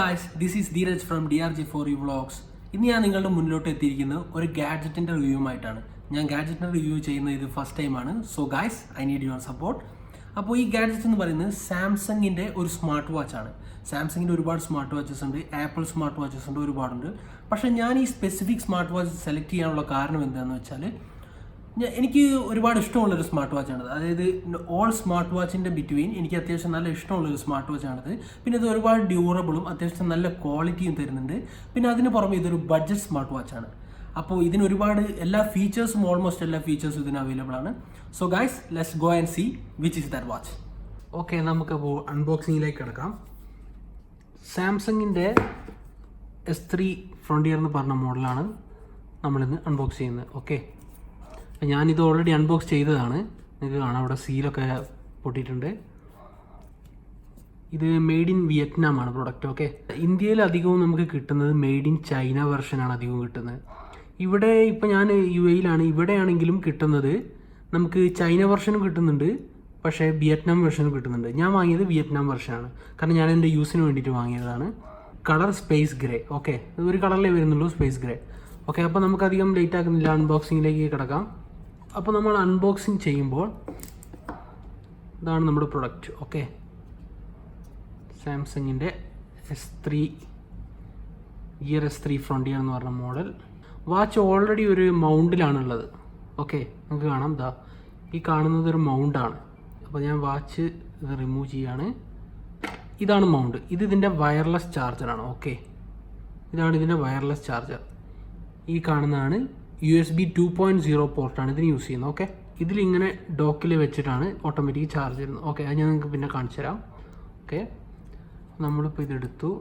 guys, this is Dheeraj from DRG4E Vlogs. ഇന്ന് ഞാൻ നിങ്ങളുടെ മുന്നിലോട്ട് എത്തിയിരിക്കുന്നത് ഒരു ഗാഡ്ജറ്റിൻ്റെ റിവ്യൂമായിട്ടാണ്. ഞാൻ ഗാഡ്ജറ്റിൻ്റെ റിവ്യൂ ചെയ്യുന്നത് ഇത് ഫസ്റ്റ് ടൈമാണ്. So guys, I need your support. അപ്പോൾ ഈ ഗാഡ്ജറ്റ് എന്ന് പറയുന്നത് സാംസങ്ങിൻ്റെ ഒരു സ്മാർട്ട് വാച്ചാണ്. സാംസങ്ങിൻ്റെ ഒരുപാട് സ്മാർട്ട് വാച്ചസ് ഉണ്ട്, ആപ്പിൾ സ്മാർട്ട് വാച്ചസ് ഉണ്ട്, ഒരുപാടുണ്ട്. പക്ഷേ ഞാൻ ഈ സ്പെസിഫിക് സ്മാർട്ട് വാച്ച് സെലക്ട് ചെയ്യാനുള്ള കാരണം എന്താണെന്ന് വെച്ചാൽ എനിക്ക് ഒരുപാട് ഇഷ്ടമുള്ളൊരു സ്മാർട്ട് വാച്ചാണ്. അതായത് ഓൾ സ്മാർട്ട് വാച്ചിൻ്റെ ബിറ്റ്വീൻ എനിക്ക് അത്യാവശ്യം നല്ല ഇഷ്ടമുള്ളൊരു സ്മാർട്ട് വാച്ചാണിത്. പിന്നെ ഇത് ഒരുപാട് ഡ്യൂറബിളും അത്യാവശ്യം നല്ല ക്വാളിറ്റിയും തരുന്നുണ്ട്. പിന്നെ അതിന് പുറമെ ഇതൊരു ബഡ്ജറ്റ് സ്മാർട്ട് വാച്ചാണ്. അപ്പോൾ ഇതിന് ഒരുപാട് എല്ലാ ഫീച്ചേഴ്സും ഓൾമോസ്റ്റ് എല്ലാ ഫീച്ചേഴ്സും ഇതിന് അവൈലബിൾ ആണ്. So guys, let's go and see which is that watch. Okay, നമുക്കപ്പോൾ അൺബോക്സിങ്ങിലേക്ക് കിടക്കാം. സാംസങ്ങിൻ്റെ S3 ഫ്രോണ്ടിയർ എന്ന് പറഞ്ഞ മോഡലാണ് നമ്മളിന്ന് അൺബോക്സ് ചെയ്യുന്നത്. ഓക്കെ, ഞാനിത് ഓൾറെഡി അൺബോക്സ് ചെയ്തതാണ്. നിങ്ങൾക്ക് കാണാം, അവിടെ സീലൊക്കെ പൊട്ടിയിട്ടുണ്ട്. ഇത് മെയ്ഡ് ഇൻ വിയറ്റ്നാമാണ് പ്രൊഡക്റ്റ്. ഓക്കെ, ഇന്ത്യയിൽ അധികവും നമുക്ക് കിട്ടുന്നത് മെയ്ഡ് ഇൻ ചൈന വെർഷനാണ് അധികവും കിട്ടുന്നത്. ഇവിടെ ഇപ്പോൾ ഞാൻ UAE-ലാണ്. ഇവിടെയാണെങ്കിലും കിട്ടുന്നത് നമുക്ക് ചൈന വെർഷനും കിട്ടുന്നുണ്ട്, പക്ഷേ വിയറ്റ്നാം വെർഷനും കിട്ടുന്നുണ്ട്. ഞാൻ വാങ്ങിയത് വിയറ്റ്നാം വെർഷനാണ്, കാരണം ഞാൻ എൻ്റെ യൂസിന് വേണ്ടിയിട്ട് വാങ്ങിയതാണ്. Colour space grey. ഓക്കെ, ഒരു കളറിലേ വരുന്നുള്ളൂ, സ്പേസ് ഗ്രേ. ഓക്കെ, അപ്പോൾ നമുക്കധികം ലേറ്റ് ആക്കുന്നില്ല, അൺബോക്സിങ്ങിലേക്ക് കിടക്കാം. അപ്പോൾ നമ്മൾ അൺബോക്സിങ് ചെയ്യുമ്പോൾ ഇതാണ് നമ്മുടെ പ്രൊഡക്റ്റ്. ഓക്കെ, സാംസങ്ങിൻ്റെ S3 ഫ്രോണ്ടിയർ എന്ന് പറഞ്ഞ മോഡൽ വാച്ച് ഓൾറെഡി ഒരു മൗണ്ടിലാണുള്ളത്. ഓക്കെ, നമുക്ക് കാണാം, ഇതാ ഈ കാണുന്നത് ഒരു മൗണ്ടാണ്. അപ്പോൾ ഞാൻ വാച്ച് ഇത് റിമൂവ് ചെയ്യാണ്. ഇതാണ് മൗണ്ട്. ഇത് ഇതിൻ്റെ വയർലെസ് ചാർജറാണ്. ഓക്കെ, ഇതാണ് ഇതിൻ്റെ വയർലെസ് ചാർജർ. ഈ കാണുന്നതാണ് USB 2.0 പോർട്ടാണ് ഇതിന് യൂസ് ചെയ്യുന്നത്. ഓക്കെ, ഇതിലിങ്ങനെ ഡോക്കിൽ വെച്ചിട്ടാണ് ഓട്ടോമാറ്റിക് ചാർജ് ചെയ്യുന്നത്. ഓക്കെ, അത് ഞാൻ നിങ്ങൾക്ക് പിന്നെ കാണിച്ചു തരാം. ഓക്കെ, നമ്മളിപ്പോൾ ഇതെടുത്തു.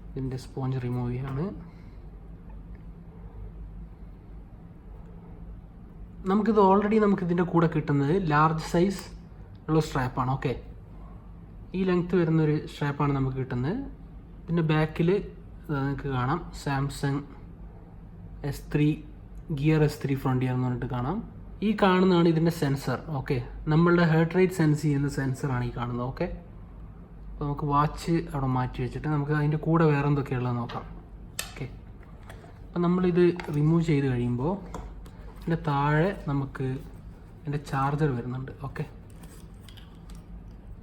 ഇതിൻ്റെ സ്പോഞ്ച് റിമൂവ് ചെയ്യാണ്. നമുക്കിത് ഓൾറെഡി നമുക്കിതിൻ്റെ കൂടെ കിട്ടുന്നത് ലാർജ് സൈസ് ഉള്ള സ്ട്രാപ്പാണ്. ഓക്കെ, ഈ ലെങ്ത്ത് വരുന്നൊരു സ്ട്രാപ്പാണ് നമുക്ക് കിട്ടുന്നത്. പിന്നെ ബാക്കിൽ നിങ്ങൾക്ക് കാണാം സാംസങ് S3 ഫ്രോണ്ടിയർ എന്ന് പറഞ്ഞിട്ട് കാണാം. ഈ കാണുന്നതാണ് ഇതിൻ്റെ സെൻസർ. ഓക്കെ, നമ്മളുടെ ഹാർട്ട് റേറ്റ് സെൻസ് ചെയ്യുന്ന സെൻസറാണ് ഈ കാണുന്നത്. ഓക്കെ, അപ്പോൾ നമുക്ക് വാച്ച് അവിടെ മാറ്റി വെച്ചിട്ട് നമുക്ക് അതിൻ്റെ കൂടെ വേറെ എന്തൊക്കെയുള്ളത് നോക്കാം. ഓക്കെ, അപ്പോൾ നമ്മളിത് റിമൂവ് ചെയ്ത് കഴിയുമ്പോൾ ഇതിൻ്റെ താഴെ നമുക്ക് ഇതിൻ്റെ ചാർജർ വരുന്നുണ്ട്. ഓക്കെ,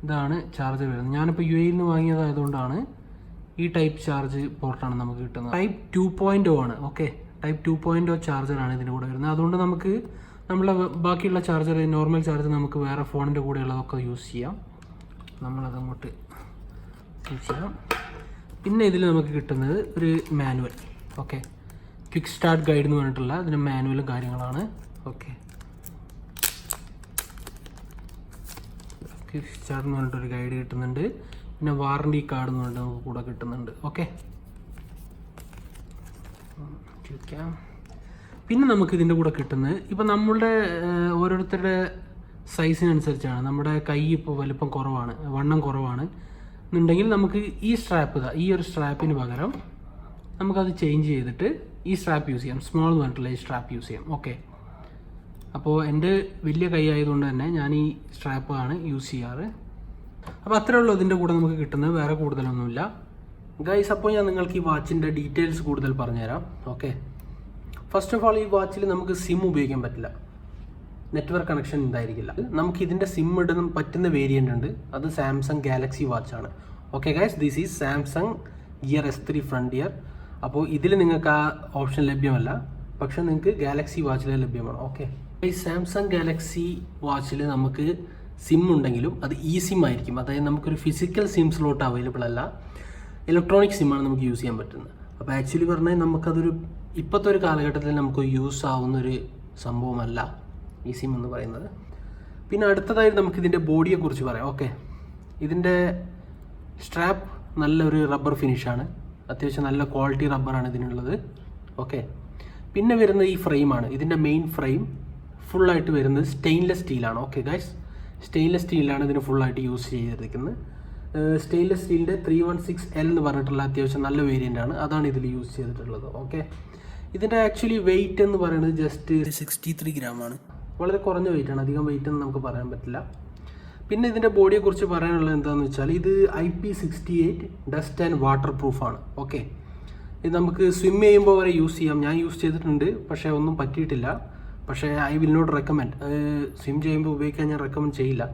ഇതാണ് ചാർജർ വരുന്നത്. ഞാനിപ്പോൾ UAE-ൽ നിന്ന് വാങ്ങിയതായതുകൊണ്ടാണ് ഈ ടൈപ്പ് ചാർജ് പോർട്ടാണ് നമുക്ക് കിട്ടുന്നത്. ടൈപ്പ് 2.0 ആണ്. ഓക്കെ, ടൈപ്പ് 2.0 ചാർജറാണ് ഇതിൻ്റെ കൂടെ വരുന്നത്. അതുകൊണ്ട് നമുക്ക് നമ്മളെ ബാക്കിയുള്ള ചാർജർ, നോർമൽ ചാർജർ നമുക്ക് വേറെ ഫോണിൻ്റെ കൂടെ ഉള്ളതൊക്കെ യൂസ് ചെയ്യാം. നമ്മളതങ്ങോട്ട് യൂസ് ചെയ്യാം. പിന്നെ ഇതിൽ നമുക്ക് കിട്ടുന്നത് ഒരു manual. Okay, quick start guide എന്ന് പറഞ്ഞിട്ടുള്ള ഇതിൻ്റെ മാനുവലും കാര്യങ്ങളാണ്. ഓക്കെ, ക്വിക്ക് സ്റ്റാർട്ട് എന്ന് പറഞ്ഞിട്ടൊരു ഗൈഡ് കിട്ടുന്നുണ്ട്. പിന്നെ വാറണ്ടി കാർഡ് എന്ന് പറഞ്ഞിട്ട് നമുക്ക് കൂടെ കിട്ടുന്നുണ്ട്. ഓക്കെ, പിന്നെ നമുക്ക് ഇതിൻ്റെ കൂടെ കിട്ടുന്നത് ഇപ്പം നമ്മളുടെ ഓരോരുത്തരുടെ സൈസിനനുസരിച്ചാണ്. നമ്മുടെ കൈ ഇപ്പോൾ വലിപ്പം കുറവാണ്, വണ്ണം കുറവാണ് എന്നുണ്ടെങ്കിൽ നമുക്ക് ഈ സ്ട്രാപ്പ്, ഈ ഒരു സ്ട്രാപ്പിന് പകരം നമുക്കത് ചേഞ്ച് ചെയ്തിട്ട് ഈ സ്ട്രാപ്പ് യൂസ് ചെയ്യാം. സ്മോൾ എന്ന് പറഞ്ഞിട്ടുള്ള ഈ സ്ട്രാപ്പ് യൂസ് ചെയ്യാം. ഓക്കെ, അപ്പോൾ എൻ്റെ വലിയ കൈ ആയതുകൊണ്ട് തന്നെ ഞാൻ ഈ സ്ട്രാപ്പാണ് യൂസ് ചെയ്യാറ്. അപ്പോൾ അത്രേ ഉള്ളൂ ഇതിൻ്റെ കൂടെ നമുക്ക് കിട്ടുന്നത്, വേറെ കൂടുതലൊന്നുമില്ല ഗൈസ്. അപ്പോൾ ഞാൻ നിങ്ങൾക്ക് ഈ വാച്ചിൻ്റെ ഡീറ്റെയിൽസ് കൂടുതൽ പറഞ്ഞുതരാം. ഓക്കെ, ഫസ്റ്റ് ഓഫ് ഓൾ ഈ വാച്ചിൽ നമുക്ക് സിം ഉപയോഗിക്കാൻ പറ്റില്ല, നെറ്റ്വർക്ക് കണക്ഷൻ ഉണ്ടായിരിക്കില്ല. നമുക്ക് ഇതിൻ്റെ സിം ഇടാൻ പറ്റുന്ന വേരിയൻ്റ് ഉണ്ട്, അത് സാംസങ് ഗാലക്സി വാച്ചാണ്. Okay guys, this is Samsung S3 Frontier. അപ്പോൾ ഇതിൽ നിങ്ങൾക്ക് ആ ഓപ്ഷൻ ലഭ്യമല്ല, പക്ഷേ നിങ്ങൾക്ക് ഗാലക്സി വാച്ചിൽ ലഭ്യമാണ്. ഓക്കെ, ഈ സാംസങ് ഗാലക്സി വാച്ചിൽ നമുക്ക് സിം ഉണ്ടെങ്കിലും അത് ഇ സിം ആയിരിക്കും. അതായത് നമുക്കൊരു ഫിസിക്കൽ സിം സ്ലോട്ട് അവൈലബിൾ അല്ല, ഇലക്ട്രോണിക് സിമ്മാണ് നമുക്ക് യൂസ് ചെയ്യാൻ പറ്റുന്നത്. അപ്പോൾ ആക്ച്വലി പറഞ്ഞാൽ നമുക്കതൊരു ഇപ്പോഴത്തെ ഒരു കാലഘട്ടത്തിൽ നമുക്ക് യൂസ് ആവുന്നൊരു സംഭവമല്ല ഈ സിം എന്ന് പറയുന്നത്. പിന്നെ അടുത്തതായിട്ട് നമുക്കിതിൻ്റെ ബോഡിയെക്കുറിച്ച് പറയാം. ഓക്കെ, ഇതിൻ്റെ സ്ട്രാപ്പ് നല്ലൊരു റബ്ബർ ഫിനിഷാണ്, അത്യാവശ്യം നല്ല ക്വാളിറ്റി റബ്ബറാണ് ഇതിനുള്ളത്. ഓക്കെ, പിന്നെ വരുന്നത് ഈ ഫ്രെയിമാണ്. ഇതിൻ്റെ മെയിൻ ഫ്രെയിം ഫുള്ളായിട്ട് വരുന്നത് സ്റ്റെയിൻലെസ് സ്റ്റീലാണ്. ഓക്കെ ഗൈസ്, സ്റ്റെയിൻലെസ് സ്റ്റീലാണ് ഇതിന് ഫുള്ളായിട്ട് യൂസ് ചെയ്തിരിക്കുന്നത്. സ്റ്റെയിൻലെസ് സ്റ്റീലിൻ്റെ 316L എന്ന് പറഞ്ഞിട്ടുള്ള അത്യാവശ്യം നല്ല വേരിയൻ്റ് ആണ്, അതാണ് ഇതിൽ യൂസ് ചെയ്തിട്ടുള്ളത്. ഓക്കെ, ഇതിൻ്റെ ആക്ച്വലി വെയിറ്റ് എന്ന് പറയുന്നത് ജസ്റ്റ് 63 ഗ്രാമാണ്. വളരെ കുറഞ്ഞ വെയിറ്റാണ്, അധികം വെയിറ്റ് ഒന്നും നമുക്ക് പറയാൻ പറ്റില്ല. പിന്നെ ഇതിൻ്റെ ബോഡിയെക്കുറിച്ച് പറയാനുള്ളത് എന്താണെന്ന് വെച്ചാൽ ഇത് IP68 ഡസ്റ്റ് ആൻഡ് വാട്ടർ പ്രൂഫാണ്. ഓക്കെ, ഇത് നമുക്ക് സ്വിം ചെയ്യുമ്പോൾ വരെ യൂസ് ചെയ്യാം. ഞാൻ യൂസ് ചെയ്തിട്ടുണ്ട്, പക്ഷേ ഒന്നും പറ്റിയിട്ടില്ല. പക്ഷേ I will not recommend. Swim ചെയ്യുമ്പോൾ ഉപയോഗിക്കാൻ ഞാൻ റെക്കമെൻഡ് ചെയ്യില്ല.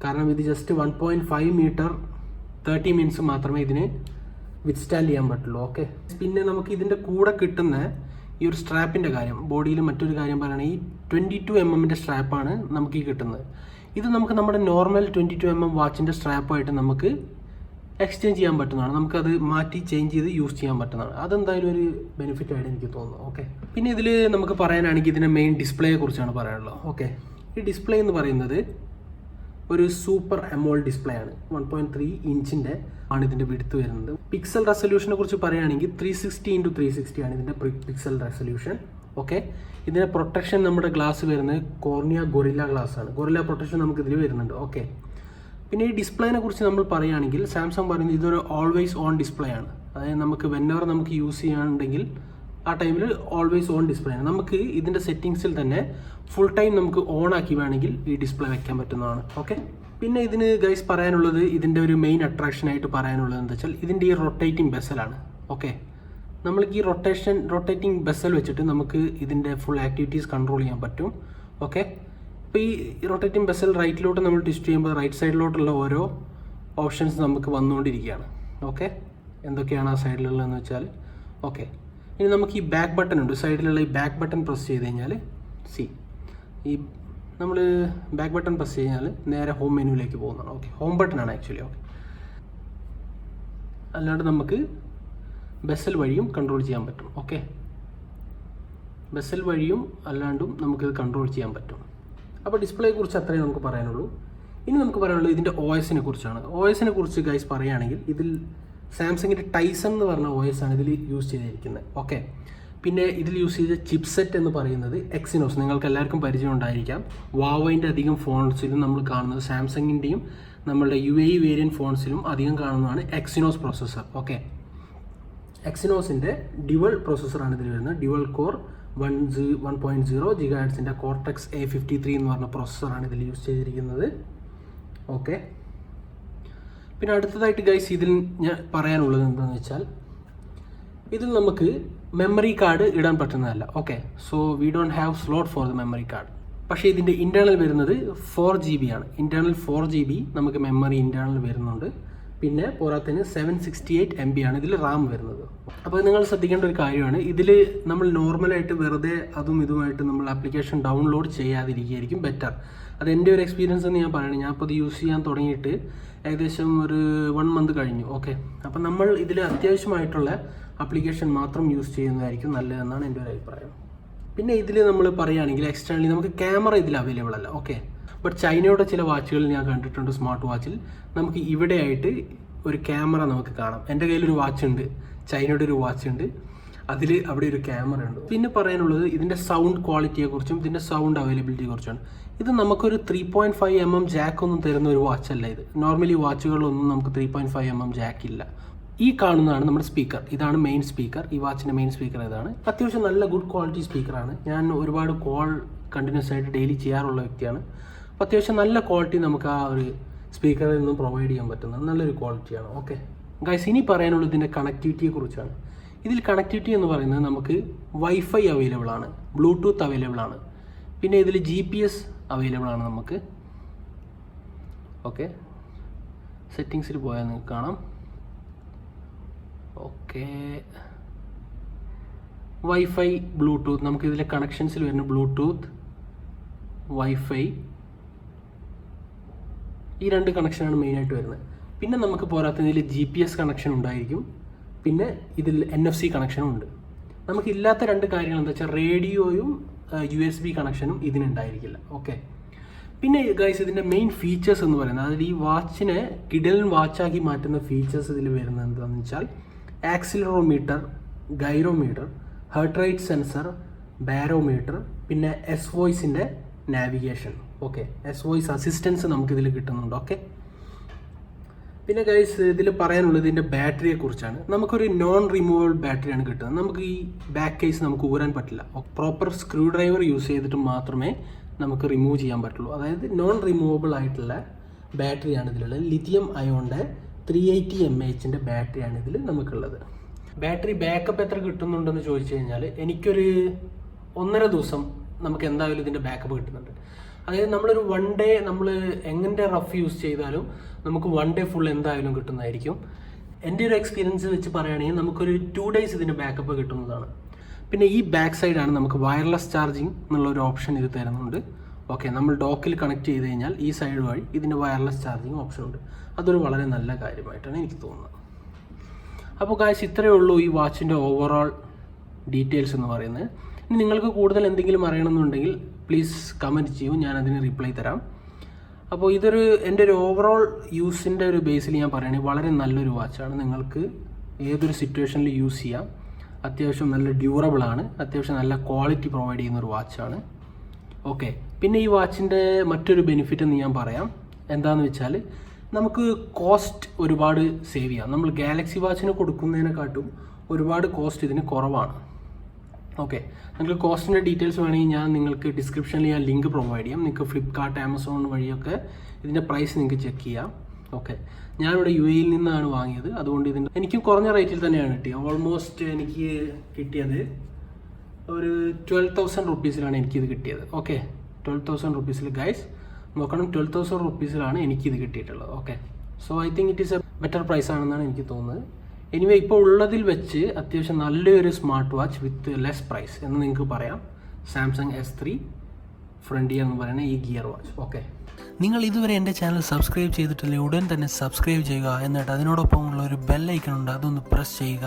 കാരണം ഇത് ജസ്റ്റ് 1.5 മീറ്റർ 30 മിനിറ്റ്സ് മാത്രമേ ഇതിന് വിത്ത്സ്റ്റാൻഡ് ചെയ്യാൻ പറ്റുള്ളൂ. ഓക്കെ, പിന്നെ നമുക്ക് ഇതിൻ്റെ കൂടെ കിട്ടുന്ന ഈ ഒരു സ്ട്രാപ്പിൻ്റെ കാര്യം, ബോഡിയിൽ മറ്റൊരു കാര്യം പറയുകയാണെങ്കിൽ ഈ 22 mm സ്ട്രാപ്പാണ് നമുക്ക് ഈ കിട്ടുന്നത്. ഇത് നമുക്ക് നമ്മുടെ നോർമൽ 22 mm വാച്ചിൻ്റെ സ്ട്രാപ്പായിട്ട് നമുക്ക് എക്സ്ചേഞ്ച് ചെയ്യാൻ പറ്റുന്നതാണ്. നമുക്കത് മാറ്റി ചേഞ്ച് ചെയ്ത് യൂസ് ചെയ്യാൻ പറ്റുന്നതാണ്. അതെന്തായാലും ഒരു ബെനിഫിറ്റ് ആയിട്ട് എനിക്ക് തോന്നുന്നു. ഓക്കെ, പിന്നെ ഇതിൽ നമുക്ക് പറയാനാണെങ്കിൽ ഇതിൻ്റെ മെയിൻ ഡിസ്പ്ലേയെ കുറിച്ചാണ് പറയാനുള്ളത്. ഓക്കെ, ഈ ഡിസ്പ്ലേ എന്ന് പറയുന്നത് ഒരു സൂപ്പർ അമോൾഡ് ഡിസ്പ്ലേ ആണ്. 1.3 ഇഞ്ചിൻ്റെ ആണ് ഇതിൻ്റെ വിഡ്ത്ത് വരുന്നത്. പിക്സൽ റെസൊല്യൂഷനെ കുറിച്ച് പറയുകയാണെങ്കിൽ 360x360 ആണ് ഇതിൻ്റെ പിക്സൽ റെസൊല്യൂഷൻ. ഓക്കെ, ഇതിൻ്റെ പ്രൊട്ടക്ഷൻ നമ്മുടെ ഗ്ലാസ് വരുന്നത് കോർണിയ ഗൊറില്ല ഗ്ലാസ് ആണ്. ഗൊറില്ല പ്രൊട്ടക്ഷൻ നമുക്ക് ഇതിൽ വരുന്നുണ്ട്. ഓക്കെ, പിന്നെ ഈ ഡിസ്പ്ലേനെ കുറിച്ച് നമ്മൾ പറയുകയാണെങ്കിൽ സാംസങ് പറയുന്നത് ഇതൊരു ഓൾവേസ് ഓൺ ഡിസ്പ്ലേ ആണ്. അതായത് നമുക്ക് വെന്നെവർ നമുക്ക് യൂസ് ചെയ്യാനുണ്ടെങ്കിൽ ആ ടൈമിൽ ഓൾവേസ് ഓൺ ഡിസ്പ്ലേ ആണ്. നമുക്ക് ഇതിൻ്റെ സെറ്റിങ്സിൽ തന്നെ ഫുൾ ടൈം നമുക്ക് ഓൺ ആക്കി വേണമെങ്കിൽ ഈ ഡിസ്പ്ലേ വെക്കാൻ പറ്റുന്നതാണ്. ഓക്കെ, പിന്നെ ഇതിന് ഗൈസ് പറയാനുള്ളത്, ഇതിൻ്റെ ഒരു മെയിൻ അട്രാക്ഷനായിട്ട് പറയാനുള്ളത് എന്താ വെച്ചാൽ ഇതിൻ്റെ ഈ റൊട്ടേറ്റിംഗ് ബെസലാണ്. ഓക്കെ, നമ്മൾക്ക് ഈ റൊട്ടേറ്റിംഗ് ബെസൽ വെച്ചിട്ട് നമുക്ക് ഇതിൻ്റെ ഫുൾ ആക്ടിവിറ്റീസ് കൺട്രോൾ ചെയ്യാൻ പറ്റും. ഓക്കെ, ഇപ്പോൾ ഈ റൊട്ടേറ്റിംഗ് ബെസൽ റൈറ്റിലോട്ട് നമ്മൾ ട്വിസ്റ്റ് ചെയ്യുമ്പോൾ റൈറ്റ് സൈഡിലോട്ടുള്ള ഓരോ ഓപ്ഷൻസ് നമുക്ക് വന്നുകൊണ്ടിരിക്കുകയാണ്. ഓക്കെ, എന്തൊക്കെയാണ് ആ സൈഡിലുള്ളതെന്ന് വെച്ചാൽ, ഓക്കെ, ഇനി നമുക്ക് ഈ ബാക്ക് ബട്ടൺ ഉണ്ട്. സൈഡിലുള്ള ഈ ബാക്ക് ബട്ടൺ പ്രസ് ചെയ്ത് കഴിഞ്ഞാൽ ഈ നമ്മൾ ബാക്ക് ബട്ടൺ പ്രസ് കഴിഞ്ഞാൽ നേരെ ഹോം മെനുവിലേക്ക് പോകുന്നതാണ്. ഓക്കെ, ഹോം ബട്ടൺ ആണ് ആക്ച്വലി. ഓക്കെ, അല്ലാണ്ട് നമുക്ക് ബെസൽ വഴിയും കൺട്രോൾ ചെയ്യാൻ പറ്റും. ഓക്കെ, ബെസൽ വഴിയും അല്ലാണ്ടും നമുക്കിത് കൺട്രോൾ ചെയ്യാൻ പറ്റും. അപ്പോൾ ഡിസ്പ്ലേയെ കുറിച്ച് അത്രയും നമുക്ക് പറയാനുള്ളൂ. ഇനി നമുക്ക് പറയാനുള്ളത് ഇതിൻ്റെ OSനെ കുറിച്ചാണ്. OSനെ കുറിച്ച് ഗൈസ് പറയുകയാണെങ്കിൽ ഇതിൽ സാംസങ്ങിൻ്റെ ടൈസൺ എന്ന് പറഞ്ഞ OS ആണ് ഇതിൽ യൂസ് ചെയ്തിരിക്കുന്നത്. ഓക്കെ, പിന്നെ ഇതിൽ യൂസ് ചെയ്ത ചിപ്സെറ്റ് എന്ന് പറയുന്നത് എക്സിനോസ്. നിങ്ങൾക്ക് എല്ലാവർക്കും പരിചയം ഉണ്ടായിരിക്കാം. വാവോയിൻ്റെ അധികം ഫോൺസിലും നമ്മൾ കാണുന്നത്, സാംസങ്ങിൻ്റെയും നമ്മളുടെ UAE വേരിയൻറ്റ് ഫോൺസിലും അധികം കാണുന്നതാണ് എക്സിനോസ് പ്രോസസ്സർ. ഓക്കെ, എക്സിനോസിൻ്റെ ഡ്യുവൽ പ്രോസസ്സറാണ് ഇതിൽ വരുന്നത്. Dual core 1.0 GHz cortex A53 എന്ന് പറഞ്ഞ പ്രോസസ്സറാണ് ഇതിൽ യൂസ് ചെയ്തിരിക്കുന്നത്. ഓക്കെ, പിന്നെ അടുത്തതായിട്ട് ഗൈസ് ഇതിൽ ഞാൻ പറയാനുള്ളത് എന്താണെന്ന് വെച്ചാൽ ഇതിൽ നമുക്ക് മെമ്മറി കാർഡ് ഇടാൻ പറ്റുന്നതല്ല. Okay, so we don't have slot for the memory card. പക്ഷേ ഇതിൻ്റെ ഇൻറ്റേർണൽ വരുന്നത് 4 GB ആണ്. ഇൻറ്റേർണൽ 4 GB നമുക്ക് മെമ്മറി ഇൻറ്റേർണൽ വരുന്നുണ്ട്. പിന്നെ പോരാത്തതിന് 768 MB ആണ് ഇതിൽ റാം വരുന്നത്. അപ്പോൾ നിങ്ങൾ ശ്രദ്ധിക്കേണ്ട ഒരു കാര്യമാണ്, ഇതിൽ നമ്മൾ നോർമലായിട്ട് വെറുതെ അതും ഇതുമായിട്ട് നമ്മൾ ആപ്ലിക്കേഷൻ ഡൗൺലോഡ് ചെയ്യാതിരിക്കുകയായിരിക്കും ബെറ്റർ. അത് എൻ്റെ ഒരു എക്സ്പീരിയൻസ് എന്ന് ഞാൻ പറയണം. ഞാൻ അപ്പോൾ ഇത് യൂസ് ചെയ്യാൻ തുടങ്ങിയിട്ട് ഏകദേശം ഒരു 1 മന്ത് കഴിഞ്ഞു. ഓക്കെ, അപ്പം നമ്മൾ ഇതിൽ അത്യാവശ്യമായിട്ടുള്ള ആപ്ലിക്കേഷൻ മാത്രം യൂസ് ചെയ്യുന്നതായിരിക്കും നല്ലതെന്നാണ് എൻ്റെ ഒരു അഭിപ്രായം. പിന്നെ ഇതിൽ നമ്മൾ പറയുകയാണെങ്കിൽ എക്സ്റ്റേണലി നമുക്ക് ക്യാമറ ഇതിൽ അവൈലബിൾ അല്ല. ഓക്കെ, ബട്ട് ചൈനയുടെ ചില വാച്ചുകൾ ഞാൻ കണ്ടിട്ടുണ്ട്. സ്മാർട്ട് വാച്ചിൽ നമുക്ക് ഇവിടെയായിട്ട് ഒരു ക്യാമറ നമുക്ക് കാണാം. എൻ്റെ കയ്യിലൊരു വാച്ച് ഉണ്ട്, ചൈനയുടെ ഒരു വാച്ച് ഉണ്ട്, അതിൽ അവിടെ ഒരു ക്യാമറ ഉണ്ട്. പിന്നെ പറയാനുള്ളത് ഇതിൻ്റെ സൗണ്ട് ക്വാളിറ്റിയെക്കുറിച്ചും ഇതിൻ്റെ സൗണ്ട് അവൈലബിലിറ്റിയെ കുറിച്ചാണ്. ഇത് നമുക്കൊരു 3.5 mm ജാക്കൊന്നും തരുന്ന ഒരു വാച്ചല്ല ഇത്. നോർമലി വാച്ചുകളിലൊന്നും നമുക്ക് 3.5 mm ജാക്ക് ഇല്ല. ഈ കാണുന്നതാണ് നമ്മുടെ സ്പീക്കർ. ഇതാണ് മെയിൻ സ്പീക്കർ. ഈ വാച്ചിൻ്റെ മെയിൻ സ്പീക്കർ ഇതാണ്. അത്യാവശ്യം നല്ല ഗുഡ് ക്വാളിറ്റി സ്പീക്കറാണ്. ഞാൻ ഒരുപാട് കോൾ കണ്ടിന്യൂസ് ആയിട്ട് ഡെയിലി ചെയ്യാറുള്ള വ്യക്തിയാണ്. അപ്പോൾ അത്യാവശ്യം നല്ല ക്വാളിറ്റി നമുക്ക് ആ ഒരു സ്പീക്കറിൽ നിന്നും പ്രൊവൈഡ് ചെയ്യാൻ പറ്റുന്നത് നല്ലൊരു ക്വാളിറ്റിയാണ്. ഓക്കെ ഗൈസ്, ഇനി പറയാനുള്ളത് ഇതിൻ്റെ കണക്ടിവിറ്റിയെ കുറിച്ചാണ്. ഇതിൽ കണക്ടിവിറ്റി എന്ന് പറയുന്നത് നമുക്ക് വൈഫൈ അവൈലബിൾ ആണ്, ബ്ലൂടൂത്ത് അവൈലബിൾ ആണ്, പിന്നെ ഇതിൽ GPS അവൈലബിൾ ആണ് നമുക്ക്. ഓക്കെ, സെറ്റിങ്സിൽ പോയാൽ നിങ്ങൾക്ക് കാണാം. ഓക്കെ, വൈഫൈ, ബ്ലൂടൂത്ത്, നമുക്ക് ഇതിലെ കണക്ഷൻസിൽ വരുന്ന ബ്ലൂടൂത്ത്, വൈഫൈ, ഈ 2 കണക്ഷനാണ് മെയിനായിട്ട് വരുന്നത്. പിന്നെ നമുക്ക് പോരാത്തതിൽ GPS കണക്ഷൻ ഉണ്ടായിരിക്കും, പിന്നെ ഇതിൽ NFC കണക്ഷനും ഉണ്ട്. നമുക്കില്ലാത്ത 2 കാര്യങ്ങൾ എന്താ വെച്ചാൽ റേഡിയോയും USB കണക്ഷനും ഇതിനുണ്ടായിരിക്കില്ല. ഓക്കെ, പിന്നെ ഗൈസ് ഇതിൻ്റെ മെയിൻ ഫീച്ചേഴ്സ് എന്ന് പറയുന്നത്, അതിൽ ഈ വാച്ചിനെ കിടലൻ വാച്ചാക്കി മാറ്റുന്ന ഫീച്ചേഴ്സ് ഇതിൽ വരുന്നത് എന്താണെന്ന് വെച്ചാൽ accelerometer, gyrometer, heart rate sensor, barometer, പിന്നെ വോയിസിൻ്റെ നാവിഗേഷൻ. ഓക്കെ, വോയിസ് അസിസ്റ്റൻസ് നമുക്കിതിൽ കിട്ടുന്നുണ്ട്. ഓക്കെ, പിന്നെ ഗൈസ് ഇതിൽ പറയാനുള്ളത് ഇതിൻ്റെ ബാറ്ററിയെ കുറിച്ചാണ്. നമുക്കൊരു നോൺ റിമൂവബിൾ ബാറ്ററിയാണ് കിട്ടുന്നത്. നമുക്ക് ഈ ബാക്ക് കേസ് നമുക്ക് ഊരാൻ പറ്റില്ല. പ്രോപ്പർ സ്ക്രൂ ഡ്രൈവർ യൂസ് ചെയ്തിട്ട് മാത്രമേ നമുക്ക് റിമൂവ് ചെയ്യാൻ പറ്റുള്ളൂ. അതായത് നോൺ റിമൂവബിൾ ആയിട്ടുള്ള ബാറ്ററിയാണ് ഇതിലുള്ളത്. ലിഥിയം അയോണിൻ്റെ 380 mAh ബാറ്ററിയാണ് ഇതിൽ നമുക്കുള്ളത്. ബാറ്ററി ബാക്കപ്പ് എത്ര കിട്ടുന്നുണ്ടെന്ന് ചോദിച്ചു കഴിഞ്ഞാൽ എനിക്കൊരു 1.5 ദിവസം നമുക്ക് എന്തായാലും ഇതിൻ്റെ ബാക്കപ്പ് കിട്ടുന്നുണ്ട്. അതായത് നമ്മളൊരു 1 ഡേ നമ്മൾ എങ്ങനെ റഫ് യൂസ് ചെയ്താലും നമുക്ക് 1 ഡേ ഫുൾ എന്തായാലും കിട്ടുന്നതായിരിക്കും. എൻ്റെ ഒരു എക്സ്പീരിയൻസ് വെച്ച് പറയുകയാണെങ്കിൽ നമുക്കൊരു 2 ഡേയ്സ് ഇതിൻ്റെ ബാക്കപ്പ് കിട്ടുന്നതാണ്. പിന്നെ ഈ ബാക്ക് സൈഡാണ് നമുക്ക് വയർലെസ് ചാർജിങ് എന്നുള്ളൊരു ഓപ്ഷൻ ഇത് തരുന്നുണ്ട്. ഓക്കെ, നമ്മൾ ഡോക്കിൽ കണക്ട് ചെയ്ത് കഴിഞ്ഞാൽ ഈ സൈഡ് വഴി ഇതിൻ്റെ വയർലെസ് ചാർജിങ് ഓപ്ഷൻ ഉണ്ട്. അതൊരു വളരെ നല്ല കാര്യമായിട്ടാണ് എനിക്ക് തോന്നുന്നത്. അപ്പോൾ ഗായ്സ്, ഇത്രയേ ഉള്ളൂ ഈ വാച്ചിൻ്റെ ഓവറോൾ ഡീറ്റെയിൽസ് എന്ന് പറയുന്നത്. ഇനി നിങ്ങൾക്ക് കൂടുതൽ എന്തെങ്കിലും അറിയണമെന്നുണ്ടെങ്കിൽ പ്ലീസ് കമൻറ്റ് ചെയ്യൂ, ഞാൻ അതിന് റിപ്ലൈ തരാം. അപ്പോൾ എൻ്റെ ഒരു ഓവറോൾ യൂസിൻ്റെ ഒരു ബേസിൽ ഞാൻ പറയുകയാണെങ്കിൽ വളരെ നല്ലൊരു വാച്ചാണ്. നിങ്ങൾക്ക് ഏതൊരു സിറ്റുവേഷനിൽ യൂസ് ചെയ്യാം. അത്യാവശ്യം നല്ല ഡ്യൂറബിൾ ആണ്, അത്യാവശ്യം നല്ല ക്വാളിറ്റി പ്രൊവൈഡ് ചെയ്യുന്നൊരു വാച്ചാണ്. ഓക്കെ, പിന്നെ ഈ വാച്ചിൻ്റെ മറ്റൊരു ബെനിഫിറ്റ് എന്ന് ഞാൻ പറയാം. എന്താണെന്ന് വെച്ചാൽ നമുക്ക് കോസ്റ്റ് ഒരുപാട് സേവ് ചെയ്യാം. നമ്മൾ ഗാലക്സി വാച്ചിന് കൊടുക്കുന്നതിനെക്കാട്ടും ഒരുപാട് കോസ്റ്റ് ഇതിന് കുറവാണ്. ഓക്കെ, നിങ്ങൾക്ക് കോസ്റ്റിൻ്റെ ഡീറ്റെയിൽസ് വേണമെങ്കിൽ ഞാൻ നിങ്ങൾക്ക് ഡിസ്ക്രിപ്ഷനിൽ ഞാൻ ലിങ്ക് പ്രൊവൈഡ് ചെയ്യാം. നിങ്ങൾക്ക് ഫ്ലിപ്കാർട്ട്, ആമസോൺ വഴിയൊക്കെ ഇതിൻ്റെ പ്രൈസ് നിങ്ങൾക്ക് ചെക്ക് ചെയ്യാം. ഓക്കെ, ഞാനിവിടെ UAE നിന്നാണ് വാങ്ങിയത്. അതുകൊണ്ട് എനിക്ക് കുറഞ്ഞ റേറ്റിൽ തന്നെയാണ് കിട്ടിയത്. ഓൾമോസ്റ്റ് എനിക്ക് കിട്ടിയത് ഒരു 12,000 റുപ്പീസിലാണ് എനിക്കിത് കിട്ടിയത്. ഓക്കെ, 12,000 റുപ്പീസിൽ ഗൈസ് നോക്കണം, 12,000 റുപ്പീസിലാണ് എനിക്കിത് കിട്ടിയിട്ടുള്ളത്. Okay, so I think it is a better price ആണെന്നാണ് എനിക്ക് തോന്നുന്നത്. എനിവേ, ഇപ്പോൾ ഉള്ളതിൽ വെച്ച് അത്യാവശ്യം നല്ലൊരു smart watch with less price എന്ന് നിങ്ങൾക്ക് പറയാം. സാംസങ് S3 ഫ്രണ്ടിയർ എന്ന് പറയുന്ന ഈ ഗിയർ വാച്ച്. ഓക്കെ, നിങ്ങൾ ഇതുവരെ എൻ്റെ ചാനൽ സബ്സ്ക്രൈബ് ചെയ്തിട്ടില്ലെങ്കിൽ ഉടൻ തന്നെ സബ്സ്ക്രൈബ് ചെയ്യുക. എന്നിട്ട് അതിനോടൊപ്പമുള്ള ഒരു ബെല്ലൈക്കൺ ഉണ്ട്, അതൊന്ന് പ്രസ് ചെയ്യുക.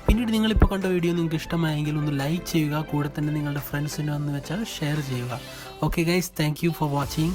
പിന്നീട് നിങ്ങളിപ്പോൾ കണ്ട വീഡിയോ നിങ്ങൾക്ക് ഇഷ്ടമായെങ്കിൽ ഒന്ന് ലൈക്ക് ചെയ്യുക. കൂടെ തന്നെ നിങ്ങളുടെ ഫ്രണ്ട്സിനെ ഒന്ന് വെച്ചാൽ ഷെയർ ചെയ്യുക. Okay guys, thank you for watching.